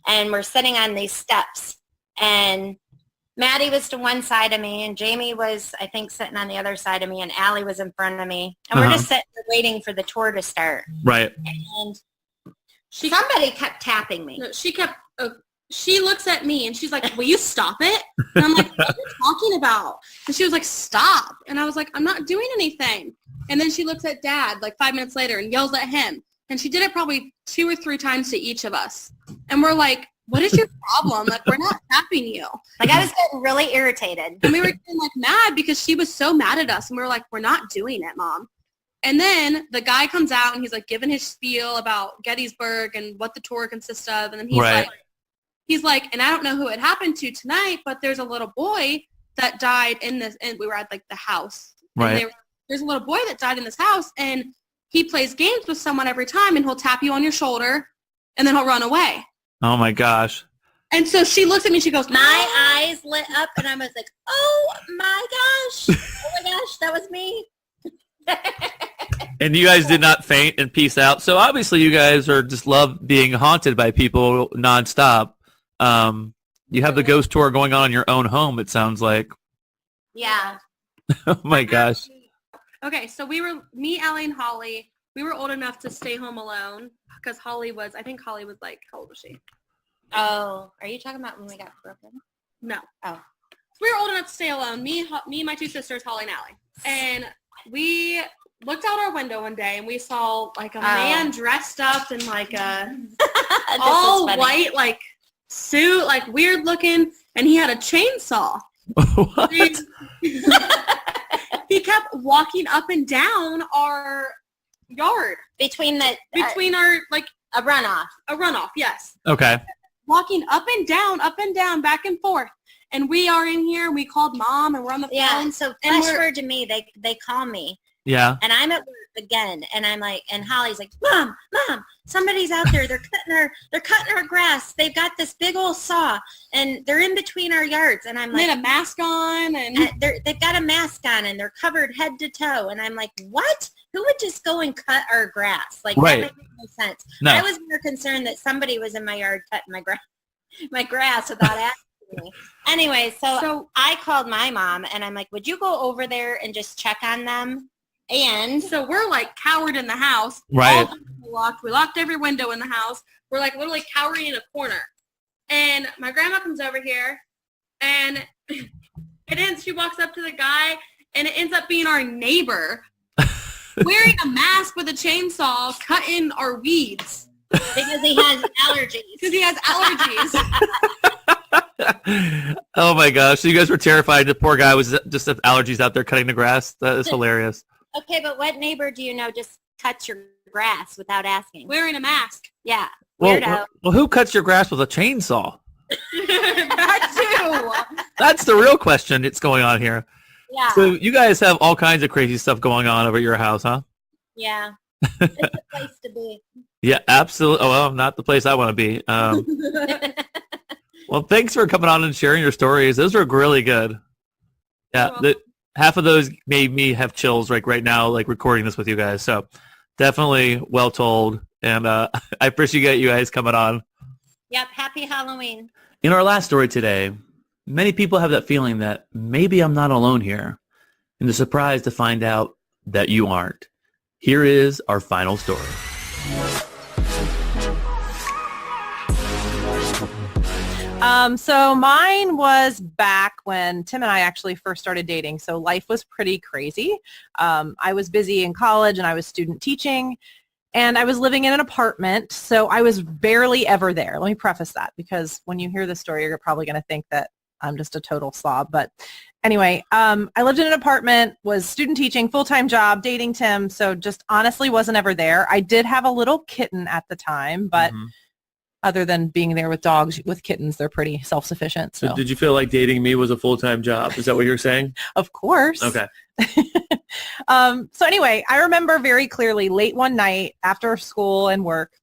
And we're sitting on these steps. And Maddie was to one side of me, and Jamie was, I think, sitting on the other side of me, and Allie was in front of me. And we're just sitting there waiting for the tour to start. Right. And somebody kept tapping me. No, she looks at me and she's like, will you stop it? And I'm like, what are you talking about? And she was like, stop. And I was like, I'm not doing anything. And then she looks at Dad like 5 minutes later and yells at him. And she did it probably 2 or 3 times to each of us. And we're like, what is your problem? Like, we're not tapping you. Like, I was getting really irritated. And we were getting like mad because she was so mad at us. And we were like, we're not doing it, Mom. And then the guy comes out and he's like giving his spiel about Gettysburg and what the tour consists of. And then he's like, and I don't know who it happened to tonight, but there's a little boy that died in this, and we were at like the house. Right. And there's a little boy that died in this house, and he plays games with someone every time, and he'll tap you on your shoulder, and then he'll run away. Oh my gosh. And so she looks at me, she goes, my eyes lit up, and I was like, oh my gosh. Oh my gosh, that was me. And you guys did not faint and peace out. So obviously you guys are just love being haunted by people nonstop. You have the ghost tour going on in your own home, it sounds like. Yeah. Oh my gosh. Okay, so me, Allie, and Holly, we were old enough to stay home alone because I think Holly was like, how old was she? Oh, are you talking about when we got broken? No. Oh. So we were old enough to stay alone, me and my 2 sisters, Holly and Allie. And we looked out our window one day and we saw like a man dressed up in like a all white like suit, like weird looking, and he had a chainsaw. What? He kept walking up and down our yard. Between our like a runoff. Yes. Okay. Walking up and down, back and forth. And we are in here, and we called Mom, and we're on the phone. Yeah, and so flash forward to me, they call me. Yeah. And I'm at work again, and I'm like, and Holly's like, Mom, somebody's out there. They're cutting our grass. They've got this big old saw, and they're in between our yards. And I'm like, they had a mask on, and they've got a mask on, and they're covered head to toe. And I'm like, what? Who would just go and cut our grass? Like, right. That makes no sense. No. I was more concerned that somebody was in my yard cutting my grass without asking me. Anyway, so I called my mom, and I'm like, would you go over there and just check on them? And so we're like cowered in the house. Right. We locked every window in the house. We're like literally cowering in a corner. And my grandma comes over here, and she walks up to the guy, and it ends up being our neighbor wearing a mask with a chainsaw, cutting our weeds. Because he has allergies. Because he has allergies. Oh my gosh. So you guys were terrified. The poor guy was just have allergies out there cutting the grass. That is hilarious. Okay, but what neighbor do you know just cuts your grass without asking? Wearing a mask. Yeah. Well, who cuts your grass with a chainsaw? That too. That's the real question that's going on here. Yeah. So you guys have all kinds of crazy stuff going on over at your house, huh? Yeah. It's a place to be. Yeah, absolutely. Oh, well, not the place I want to be. Well, thanks for coming on and sharing your stories. Those were really good. Yeah, half of those made me have chills right now, like recording this with you guys. So definitely well told. And I appreciate you guys coming on. Yep. Happy Halloween. In our last story today, many people have that feeling that maybe I'm not alone here, and they're surprised to find out that you aren't. Here is our final story. So mine was back when Tim and I actually first started dating. So life was pretty crazy. I was busy in college and I was student teaching. And I was living in an apartment, so I was barely ever there. Let me preface that, because when you hear this story, you're probably going to think that I'm just a total slob. But anyway, I lived in an apartment, was student teaching, full-time job, dating Tim, so just honestly wasn't ever there. I did have a little kitten at the time, but other than being there with dogs, with kittens, they're pretty self-sufficient. So Did you feel like dating me was a full-time job? Is that what you're saying? Of course. Okay. So anyway, I remember very clearly late one night after school and work,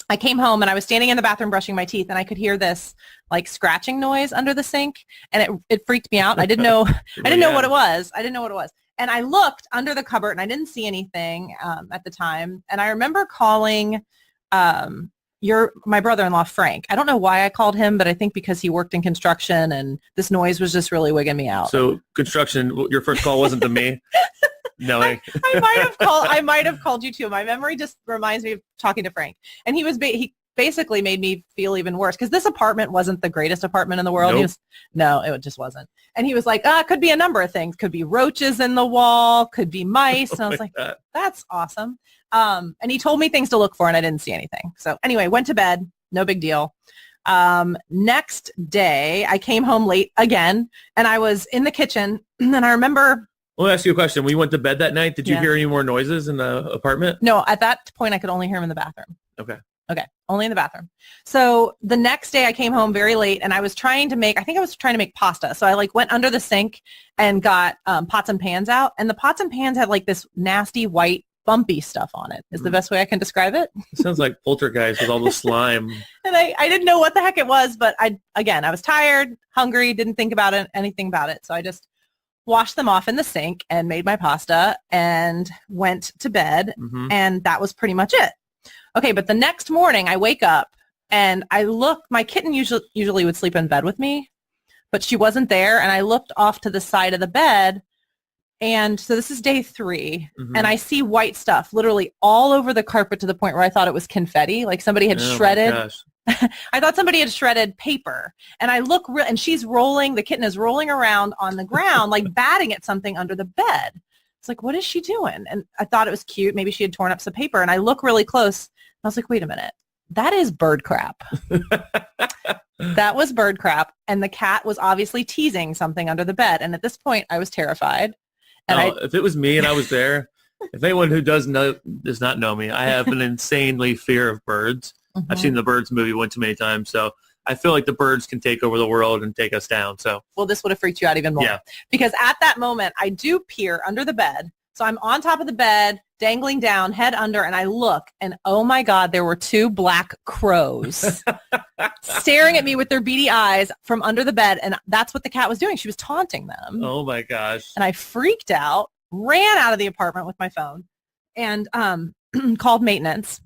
I came home and I was standing in the bathroom brushing my teeth and I could hear this like scratching noise under the sink, and it freaked me out. I didn't know what it was. I didn't know what it was. And I looked under the cupboard and I didn't see anything at the time. And I remember calling my brother-in-law, Frank. I don't know why I called him, but I think because he worked in construction and this noise was just really wigging me out. So construction, your first call wasn't to me? No. I might have called you too. My memory just reminds me of talking to Frank. And he basically made me feel even worse because this apartment wasn't the greatest apartment in the world. Nope. It just wasn't. And he was like, it could be a number of things. Could be roaches in the wall, could be mice. And I was like, that's awesome. And he told me things to look for and I didn't see anything. So anyway, went to bed. No big deal. Next day, I came home late again and I was in the kitchen. And I remember... Let me ask you a question. When you went to bed that night, did you hear any more noises in the apartment? No, at that point, I could only hear him in the bathroom. Okay, only in the bathroom. So the next day I came home very late and I was trying to make pasta. So I went under the sink and got pots and pans out. And the pots and pans had like this nasty white bumpy stuff on it is the best way I can describe it. It sounds like poltergeist with all the slime. And I didn't know what the heck it was, but I was tired, hungry, didn't think about anything about it. So I just washed them off in the sink and made my pasta and went to bed. And that was pretty much it. Okay, but the next morning I wake up and I look, my kitten usually would sleep in bed with me, but she wasn't there. And I looked off to the side of the bed. And so this is day 3 and I see white stuff literally all over the carpet to the point where I thought it was confetti, like somebody had shredded. I thought somebody had shredded paper. And I look and the kitten is rolling around on the ground, like batting at something under the bed. It's like, what is she doing? And I thought it was cute. Maybe she had torn up some paper. And I look really close. I was like, wait a minute. That is bird crap. That was bird crap. And the cat was obviously teasing something under the bed. And at this point, I was terrified. And if it was me and I was there, if anyone who does not know me, I have an insanely fear of birds. I've seen the Birds movie one too many times. So I feel like the birds can take over the world and take us down. So, well, this would have freaked you out even more. Yeah. Because at that moment, I do peer under the bed. So I'm on top of the bed, dangling down, head under, and I look, and oh my God, there were 2 black crows staring at me with their beady eyes from under the bed. And that's what the cat was doing. She was taunting them. Oh my gosh. And I freaked out, ran out of the apartment with my phone, and called maintenance.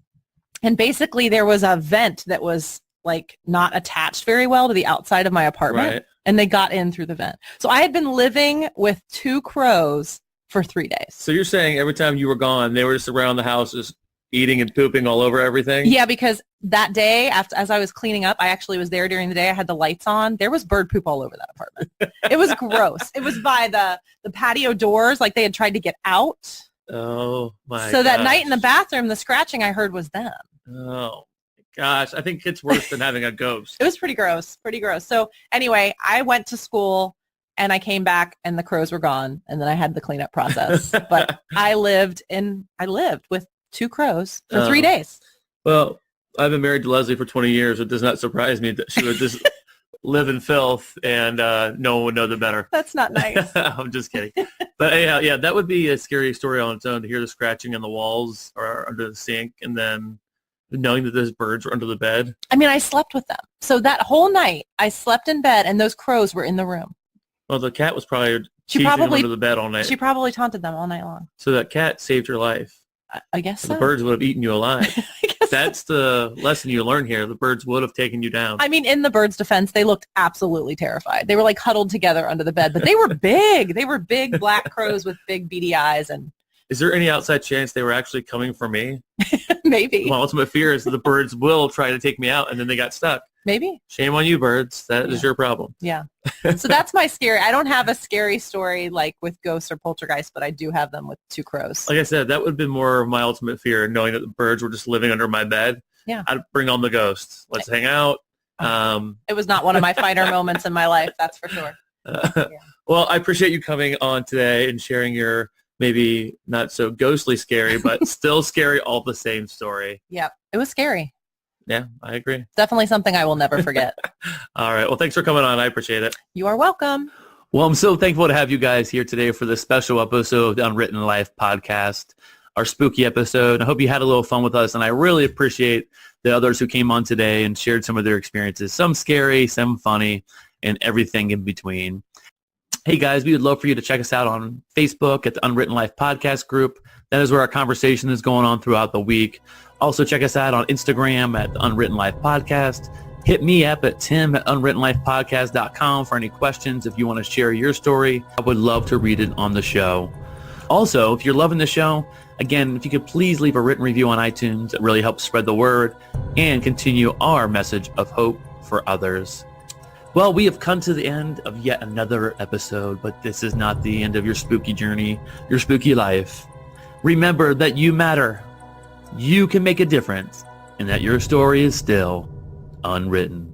And basically there was a vent that was like not attached very well to the outside of my apartment. Right. And they got in through the vent. So I had been living with 2 crows for 3 days. So you're saying every time you were gone, they were just around the house just eating and pooping all over everything? Yeah, because that day, as I was cleaning up, I actually was there during the day. I had the lights on. There was bird poop all over that apartment. It was gross. It was by the patio doors, like they had tried to get out. Oh my So that night in the gosh. bathroom, the scratching I heard was them. Oh gosh, I think it's worse than having a ghost. It was pretty gross, pretty gross. So anyway, I went to school and I came back and the crows were gone, and then I had the cleanup process. But I lived with 2 crows for 3 Oh. days. Well, I've been married to Leslie for 20 years. It does not surprise me that she would just live in filth and no one would know the better. That's not nice. I'm just kidding. But yeah, that would be a scary story on its own, to hear the scratching on the walls or under the sink, and then knowing that those birds were under the bed. I mean, I slept with them. So that whole night I slept in bed and those crows were in the room. Well, the cat was probably She teasing them probably- under the bed all night. She probably taunted them all night long. So that cat saved your life. I guess so. The birds would have eaten you alive. I guess so. That's the lesson you learn here. The birds would have taken you down. I mean, in the birds' defense, they looked absolutely terrified. They were like huddled together under the bed, but they were big. They were big black crows with big beady eyes, and Is there any outside chance they were actually coming for me? maybe, My ultimate fear is that the birds will try to take me out and then they got stuck. maybe. Shame on you, birds. That is Yeah. your problem. Yeah. So that's my scary. I don't have a scary story like with ghosts or poltergeists, but I do have them with 2 crows. Like I said, that would have been more of my ultimate fear, knowing that the birds were just living under my bed. Yeah. I'd bring on the ghosts. Let's hang out. It was not one of my finer moments in my life, that's for sure. Well, I appreciate you coming on today and sharing your maybe not so ghostly scary, but still scary all the same story. Yep. It was scary. Yeah, I agree. Definitely something I will never forget. All right. Well, thanks for coming on. I appreciate it. You are welcome. Well, I'm so thankful to have you guys here today for this special episode of the Unwritten Life podcast, our spooky episode. I hope you had a little fun with us, and I really appreciate the others who came on today and shared some of their experiences, some scary, some funny, and everything in between. Hey guys, we would love for you to check us out on Facebook at the Unwritten Life podcast group. That is where our conversation is going on throughout the week. Also check us out on Instagram at the Unwritten Life podcast. Hit me up at tim@unwrittenlifepodcast.com for any questions. If you want to share your story, I would love to read it on the show. Also, if you're loving the show, again, if you could please leave a written review on iTunes, it really helps spread the word and continue our message of hope for others. Well, we have come to the end of yet another episode, but this is not the end of your spooky journey, your spooky life. Remember that you matter, you can make a difference, and that your story is still unwritten.